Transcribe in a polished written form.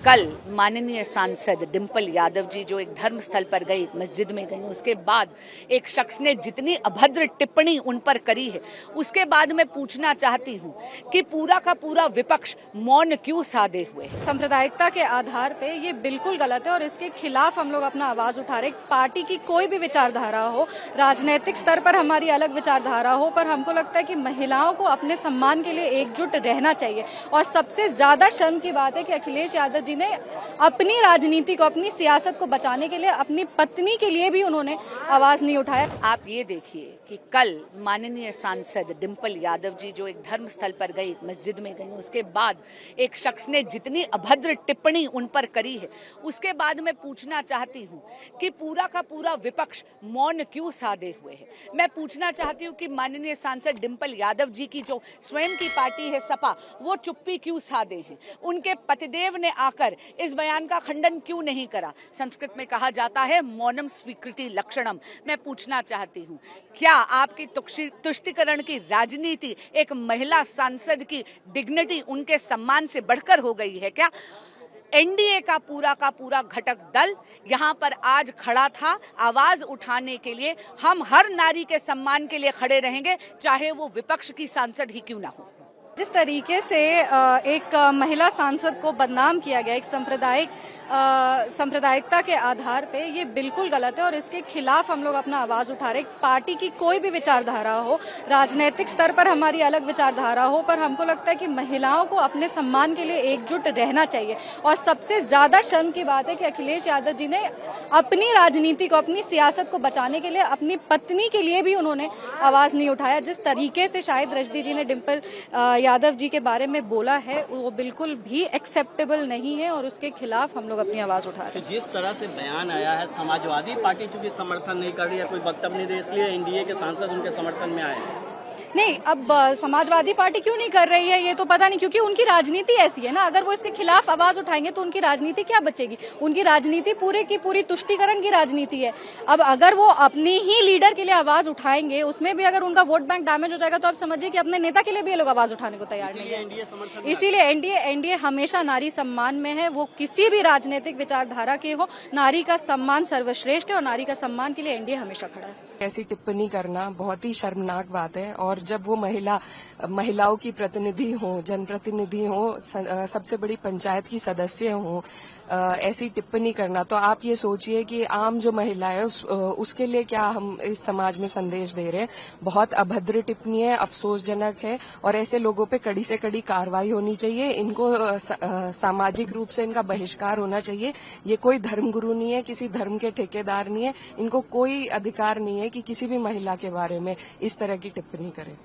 कल माननीय सांसद डिंपल यादव जी जो एक धर्म स्थल पर गई, मस्जिद में गई, उसके बाद एक शख्स ने जितनी अभद्र टिप्पणी उन पर करी है, उसके बाद मैं पूछना चाहती हूँ कि पूरा का पूरा विपक्ष मौन क्यों साधे हुए है। सांप्रदायिकता के आधार पे ये बिल्कुल गलत है और इसके खिलाफ हम लोग अपना आवाज उठा रहे। पार्टी की कोई भी विचारधारा हो, राजनीतिक स्तर पर हमारी अलग विचारधारा हो, पर हमको लगता है कि महिलाओं को अपने सम्मान के लिए एकजुट रहना चाहिए। और सबसे ज्यादा शर्म की बात है कि अखिलेश यादव जी ने अपनी राजनीति को, अपनी सियासत को बचाने के लिए अपनी पत्नी के लिए भी उन्होंने आवाज नहीं उठाया। आप ये देखिए कि कल माननीय सांसद डिंपल यादव जी जो एक धर्म स्थल पर गई, मस्जिद में गई, उसके बाद एक शख्स ने जितनी अभद्र टिप्पणी उन पर करी है, उसके बाद मैं पूछना चाहती हूँ कि पूरा का पूरा विपक्ष मौन क्यों साधे हुए है। मैं पूछना चाहती हूँ कि माननीय सांसद डिंपल यादव जी की जो स्वयं की पार्टी है सपा, वो चुप्पी क्यों साधे हैं। उनके पतिदेव ने आकर इस बयान का खंडन क्यों नहीं करा। संस्कृत में कहा जाता है मौनम स्वीकृति लक्षणम। मैं पूछना चाहती हूँ, क्या आपकी तुष्टिकरण की राजनीति एक महिला सांसद की डिग्निटी, उनके सम्मान से बढ़कर हो गई है क्या। एनडीए का पूरा घटक दल यहाँ पर आज खड़ा था आवाज उठाने के लिए। हम हर नारी के सम्मान के लिए खड़े रहेंगे, चाहे वो विपक्ष की सांसद ही क्यों ना हो। जिस तरीके से एक महिला सांसद को बदनाम किया गया, एक सांप्रदायिकता के आधार पे, ये बिल्कुल गलत है और इसके खिलाफ हम लोग अपना आवाज उठा रहे। पार्टी की कोई भी विचारधारा हो, राजनीतिक स्तर पर हमारी अलग विचारधारा हो, पर हमको लगता है कि महिलाओं को अपने सम्मान के लिए एकजुट रहना चाहिए। और सबसे ज्यादा शर्म की बात है कि अखिलेश यादव जी ने अपनी राजनीति को, अपनी सियासत को बचाने के लिए अपनी पत्नी के लिए भी उन्होंने आवाज नहीं उठाया। जिस तरीके से शायद रजनी जी ने डिंपल यादव जी के बारे में बोला है, वो बिल्कुल भी एक्सेप्टेबल नहीं है और उसके खिलाफ हम लोग अपनी आवाज उठा रहे हैं। तो जिस तरह से बयान आया है, समाजवादी पार्टी चूंकि समर्थन नहीं कर रही है, कोई वक्तव्य नहीं दे, इसलिए एनडीए के सांसद उनके समर्थन में आए हैं। नहीं, अब समाजवादी पार्टी क्यों नहीं कर रही है ये तो पता नहीं, क्योंकि उनकी राजनीति ऐसी है ना। अगर वो इसके खिलाफ आवाज उठाएंगे तो उनकी राजनीति क्या बचेगी। उनकी राजनीति पूरे की पूरी तुष्टीकरण की राजनीति है। अब अगर वो अपनी ही लीडर के लिए आवाज उठाएंगे, उसमें भी अगर उनका वोट बैंक डैमेज हो जाएगा, तो आप समझिए कि अपने नेता के लिए भी ये लोग आवाज उठाने को तैयार नहीं है। इसीलिए एनडीए हमेशा नारी सम्मान में है। वो किसी भी राजनीतिक विचारधारा के हो, नारी का सम्मान सर्वश्रेष्ठ है और नारी का सम्मान के लिए एनडीए हमेशा खड़ा है। ऐसी टिप्पणी करना बहुत ही शर्मनाक बात है। और जब वो महिलाओं की प्रतिनिधि हो, जनप्रतिनिधि हो, सबसे बड़ी पंचायत की सदस्य हो, ऐसी टिप्पणी करना, तो आप ये सोचिए कि आम जो महिला है उसके लिए क्या हम इस समाज में संदेश दे रहे हैं। बहुत अभद्र टिप्पणी है, अफसोसजनक है और ऐसे लोगों पे कड़ी से कड़ी कार्रवाई होनी चाहिए। इनको सामाजिक रूप से इनका बहिष्कार होना चाहिए। ये कोई धर्मगुरु नहीं है, किसी धर्म के ठेकेदार नहीं है। इनको कोई अधिकार नहीं है कि किसी भी महिला के बारे में इस तरह की टिप्पणी करें।